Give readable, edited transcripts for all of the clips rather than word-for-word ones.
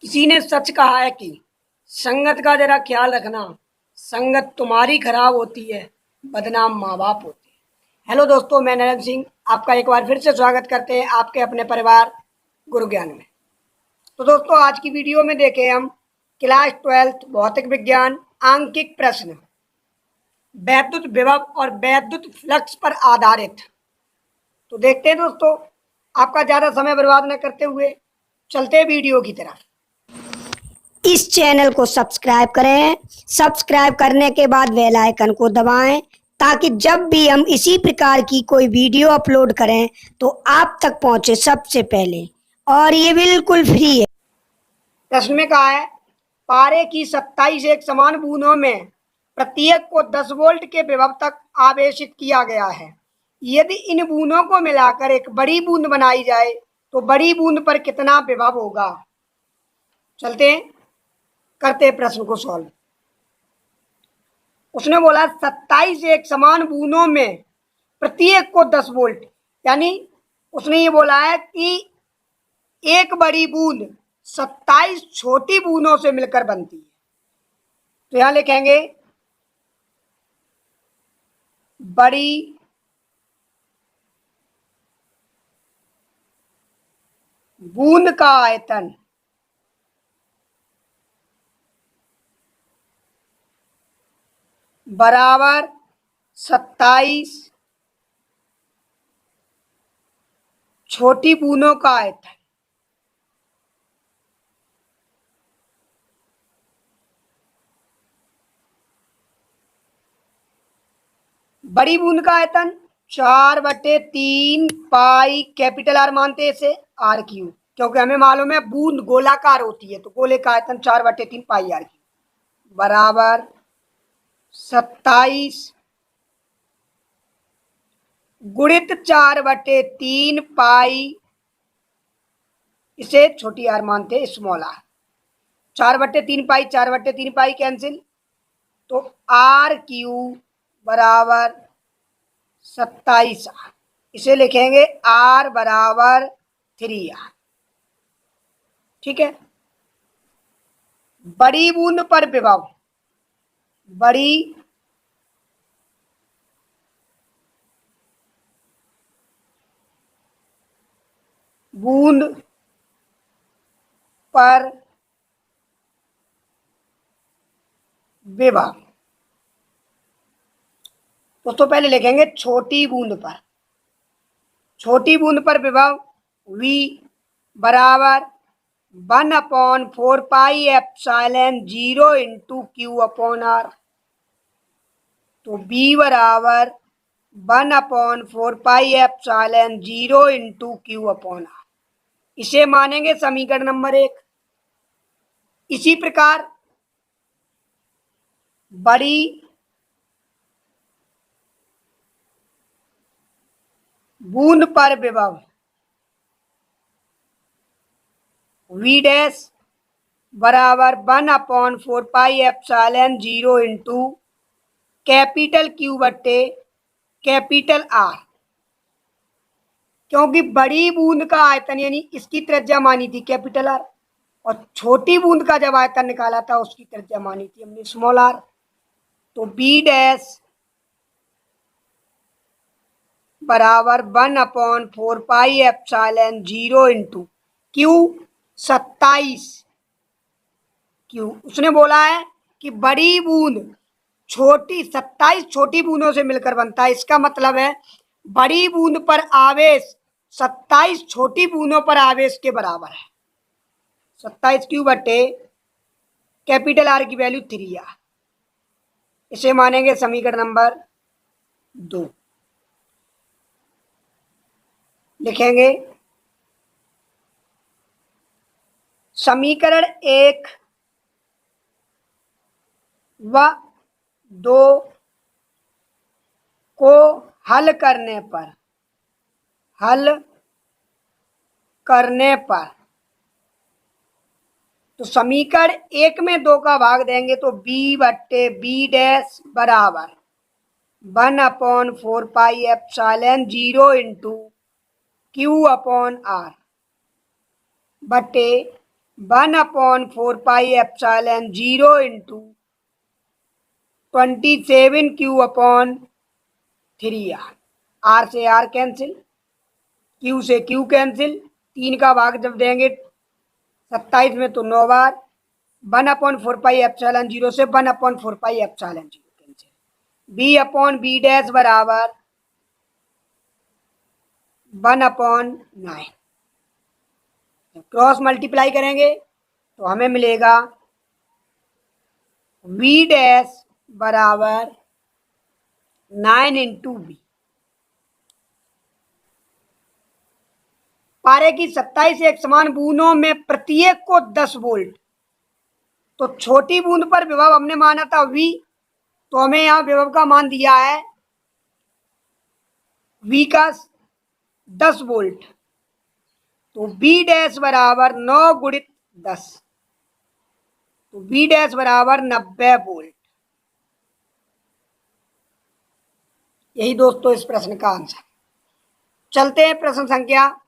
किसी ने सच कहा है कि संगत का जरा ख्याल रखना, संगत तुम्हारी खराब होती है, बदनाम माँ बाप होते हैं। हेलो दोस्तों, मैं नरेंद्र सिंह आपका एक बार फिर से स्वागत करते हैं आपके अपने परिवार गुरु ज्ञान में। तो दोस्तों, आज की वीडियो में देखें हम क्लास 12 भौतिक विज्ञान आंकिक प्रश्न वैद्युत विभव और वैद्युत फ्लक्स पर आधारित। तो देखते हैं दोस्तों, आपका ज़्यादा समय बर्बाद न करते हुए चलते हैं वीडियो की तरफ। इस चैनल को सब्सक्राइब करें। सब्सक्राइब करने के बाद बेल आइकन को दबाएं ताकि जब भी हम इसी प्रकार की कोई वीडियो अपलोड करें तो आप तक पहुंचे सबसे पहले, और ये बिल्कुल फ्री है। प्रश्न में कहा है, पारे की 27 एक समान बूंदों में प्रत्येक को 10 वोल्ट के विभव तक आवेशित किया गया है। यदि इन बूंदों को मिलाकर एक बड़ी बूंद बनाई जाए तो बड़ी बूंद पर कितना विभव होगा। चलते हैं, करते हैं प्रश्न को सॉल्व। उसने बोला 27 एक समान बूंदों में प्रत्येक को 10 वोल्ट, यानी उसने ये बोला है कि एक बड़ी बूंद 27 छोटी बूंदों से मिलकर बनती है। तो यहां लिखेंगे बड़ी बूंद का आयतन बराबर 27 छोटी बूंदों का आयतन। बड़ी बूंद का आयतन 4/3 पाई कैपिटल आर मानते हैं इसे आर क्यू, क्योंकि हमें मालूम है बूंद गोलाकार होती है, तो गोले का आयतन 4/3 पाई आर क्यू बराबर 27 गुणित 4/3 पाई, इसे छोटी आर मानते हैं small R. 4/3 pi 4/3 pi cancel, तो आर क्यू बराबर 27 आर। इसे लिखेंगे आर बराबर 3 आर। ठीक है। बड़ी बूंद पर विभव, बड़ी बूंद पर विभव। दोस्तों पहले लिखेंगे छोटी बूंद पर, छोटी बूंद पर विभव V बराबर 1/4 pi epsilon 0 into Q upon R. तो B बराबर 1/4 pi epsilon 0 into Q upon R. इसे मानेंगे समीकरण नंबर 1। इसी प्रकार बड़ी बूंद पर विभव V डैश बराबर 1/4 pi epsilon 0 into capital Q बट्टे कैपिटल आर। क्योंकि बड़ी बूंद का आयतन यानी इसकी त्रिज्या मानी थी कैपिटल आर, और छोटी बूंद का जब आयतन निकाला था उसकी त्रिज्या मानी थी हमने स्मॉल आर। तो बी डैश बराबर 1/4 pi epsilon 0 into Q 27 Q. उसने बोला है कि बड़ी बूंद छोटी 27 छोटी बूंदों से मिलकर बनता है। इसका मतलब है बड़ी बूंद पर आवेश 27 छोटी बूंदों पर आवेश के बराबर है। 27 क्यू बटे कैपिटल आर की वैल्यू 3 आर। इसे मानेंगे समीकरण नंबर 2। लिखेंगे समीकरण 1 व 2 को हल करने पर तो समीकरण 1 में 2 का भाग देंगे तो b बट्टे बी डैश बराबर 1/4 pi epsilon 0 into Q upon R बटे 1/4πε0 इंटू 27q/3r। आर से आर कैंसिल, क्यू से क्यू कैंसिल, 3 का भाग जब देंगे 27 में तो 9 बार, 1/4πε0 से 1/4πε0 कैंसिल, b/b डैश बराबर 1/9। क्रॉस मल्टीप्लाई करेंगे तो हमें मिलेगा v डैश बराबर 9 इंटू बी। पारे की 27 एक समान बूंदों में प्रत्येक को 10 वोल्ट, तो छोटी बूंद पर विभव हमने माना था v, तो हमें यहां विभव का मान दिया है v का 10 वोल्ट, तो b डैश बराबर 9 गुणित 10, तो b डैश बराबर 90 वोल्ट। यही दोस्तों इस प्रश्न का आंसर। चलते हैं प्रश्न संख्या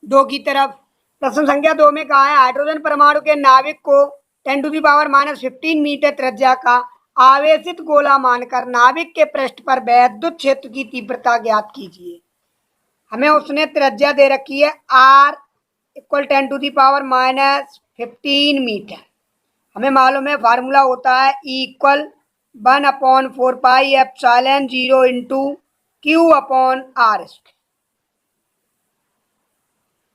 2 की तरफ। प्रश्न संख्या 2 में कहा है हाइड्रोजन परमाणु के नाभिक को 10⁻⁻15 मीटर त्रिज्या का आवेशित गोला मानकर नाभिक के पृष्ठ पर वैद्युत क्षेत्र की तीव्रता ज्ञात कीजिए। हमें उसने त्रिज्या दे रखी है r = 10⁻⁻15 मीटर। हमें मालूम है फार्मूला होता है E = 1/4πε0 इंटू q/r।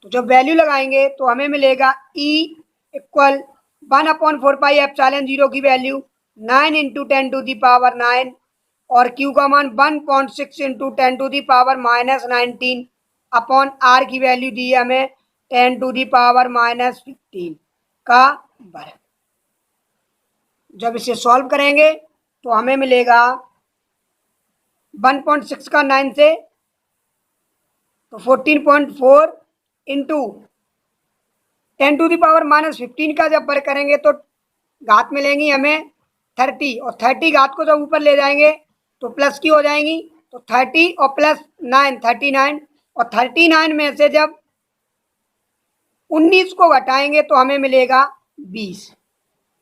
तो जब वैल्यू लगाएंगे तो हमें मिलेगा E = 1/4πε0 की वैल्यू 9 इंटू 10⁻9 और Q का मान 1.6 इंटू 10⁻⁻19 अपॉन R की वैल्यू दी है हमें 10⁻⁻15 का वर्ग। जब इसे सॉल्व करेंगे तो हमें मिलेगा 1.6 का 9 से तो 14.4 इंटू 10⁻⁻15 का जब वर्ग करेंगे तो घात मिलेंगी हमें 30, और 30 घात को जब ऊपर ले जाएंगे तो प्लस की हो जाएंगी, तो 30 और प्लस 9 39, और 39 में से जब 19 को घटाएंगे तो हमें मिलेगा 20,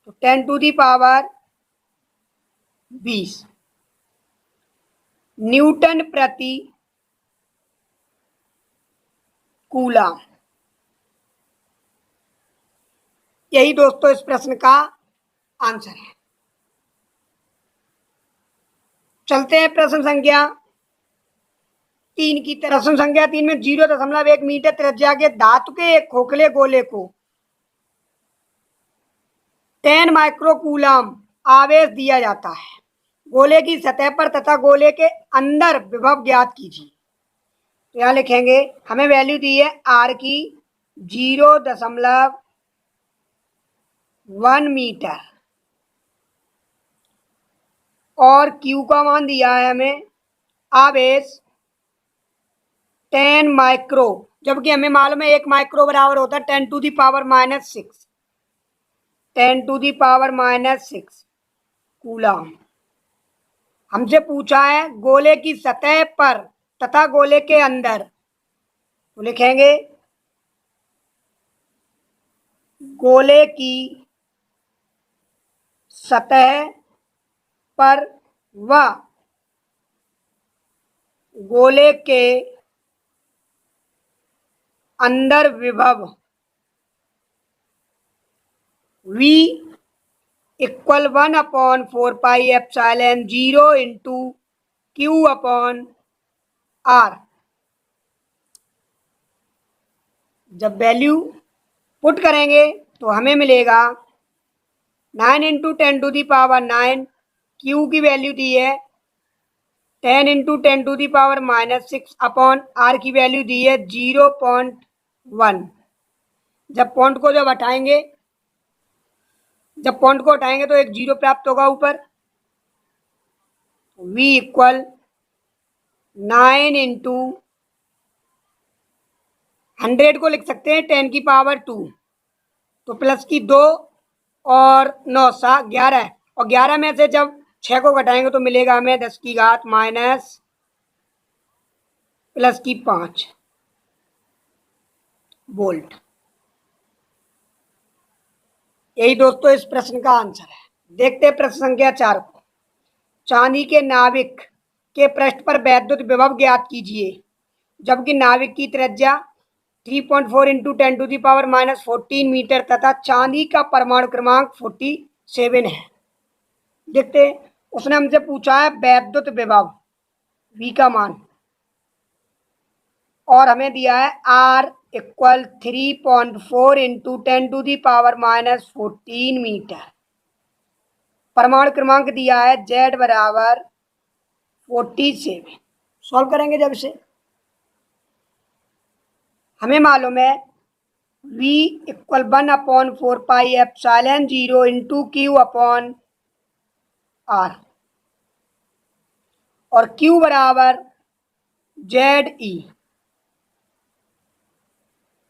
तो 10⁻20 न्यूटन प्रति कूलम। यही दोस्तों इस प्रश्न का आंसर है। चलते हैं प्रश्न संख्या 3 की तरफ। प्रश्न संख्या 3 में 0.1 मीटर त्रिज्या के धातु के एक खोखले गोले को 10 माइक्रोकूलम आवेश दिया जाता है। गोले की सतह पर तथा गोले के अंदर विभव ज्ञात कीजिए। तो यहाँ लिखेंगे हमें वैल्यू दी है R की 0.1 मीटर और Q का मान दिया है हमें आवेश 10 माइक्रो, जबकि हमें मालूम है 1 माइक्रो बराबर होता है 10⁻⁻6 कूलम। हमसे पूछा है गोले की सतह पर तथा गोले के अंदर, तो लिखेंगे गोले की सतह पर व गोले के अंदर विभव V = 1/4πε0 इंटू q/r। जब वैल्यू पुट करेंगे तो हमें मिलेगा 9 इंटू 10⁻9, Q की वैल्यू दी है 10 इंटू 10⁻⁻6 अपॉन R की वैल्यू दी है 0.1। जब पॉइंट को हटाएंगे तो एक जीरो प्राप्त होगा ऊपर। V = 9 इंटू 100 को लिख सकते हैं 10⁻2, तो प्लस की 2 और 9 11, और 11 में से जब 6 को घटाएंगे तो मिलेगा हमें 10 की घात माइनस प्लस की 5 वोल्ट। यही दोस्तों इस प्रश्न का आंसर है। देखते हैं प्रश्न संख्या 4 को। चांदी के नाविक के पृष्ठ पर वैद्युत विभव ज्ञात कीजिए जबकि नाविक की त्रिज्या 3.4 इंटू 10⁻⁻14 मीटर तथा चांदी का परमाणु क्रमांक 47 है। देखते हैं, उसने हमसे पूछा है वैद्युत विभव V का मान और हमें दिया है R इक्वल 3.4 इंटू 10⁻⁻14 मीटर। परमाणु क्रमांक दिया है Z बराबर 47। सॉल्व करेंगे जब से हमें मालूम है V equal 1/4πε0 into Q upon R और Q बराबर ZE।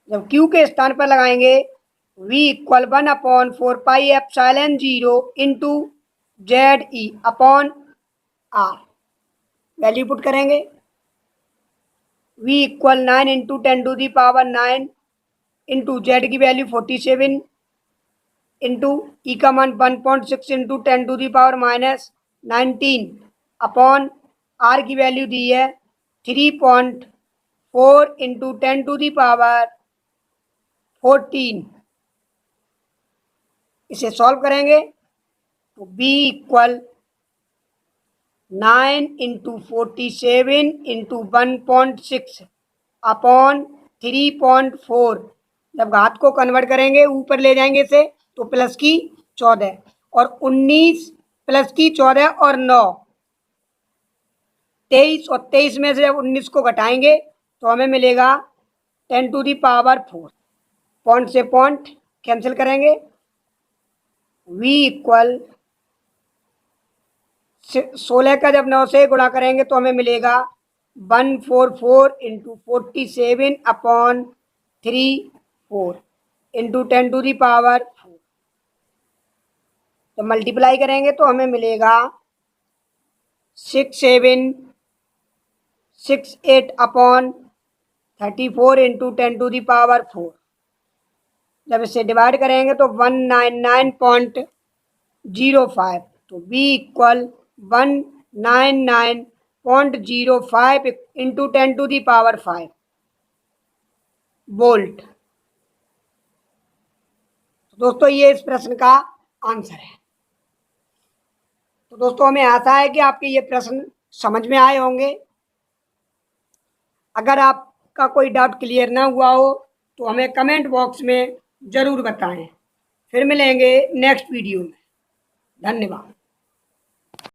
जब Q के स्थान पर लगाएंगे V equal 1/4πε0 into ZE upon R। Value put करेंगे V equal 9 into 10⁹ into Z की वैल्यू 47 इंटू E का मान 1.6 इंटू 10⁻⁻19 अपॉन R की वैल्यू दी है 3.4 इंटू 10⁻14। इसे सॉल्व करेंगे तो B equal 9 into 47 into 1.6 upon 3.4। जब घात को कन्वर्ट करेंगे ऊपर ले जाएंगे इसे तो प्लस की 14 और 19 प्लस की 14 और 9 23 और 23 में से जब 19 को घटाएंगे तो हमें मिलेगा 10⁴। पॉइंट से पॉइंट कैंसिल करेंगे V इक्वल 16 का जब 9 से गुणा करेंगे तो हमें मिलेगा 144 इंटू 47 अपॉन 34 इंटू 10⁴। तो मल्टीप्लाई करेंगे तो हमें मिलेगा 6768 अपॉन 34 इंटू 10⁴। जब इसे डिवाइड करेंगे तो 199.05। तो B इक्वल 199.05 इंटू 10⁵ वोल्ट। दोस्तों ये इस प्रश्न का आंसर है। तो दोस्तों हमें आशा है कि आपके ये प्रश्न समझ में आए होंगे। अगर आपका कोई डाउट क्लियर ना हुआ हो तो हमें कमेंट बॉक्स में ज़रूर बताएं। फिर मिलेंगे नेक्स्ट वीडियो में। धन्यवाद।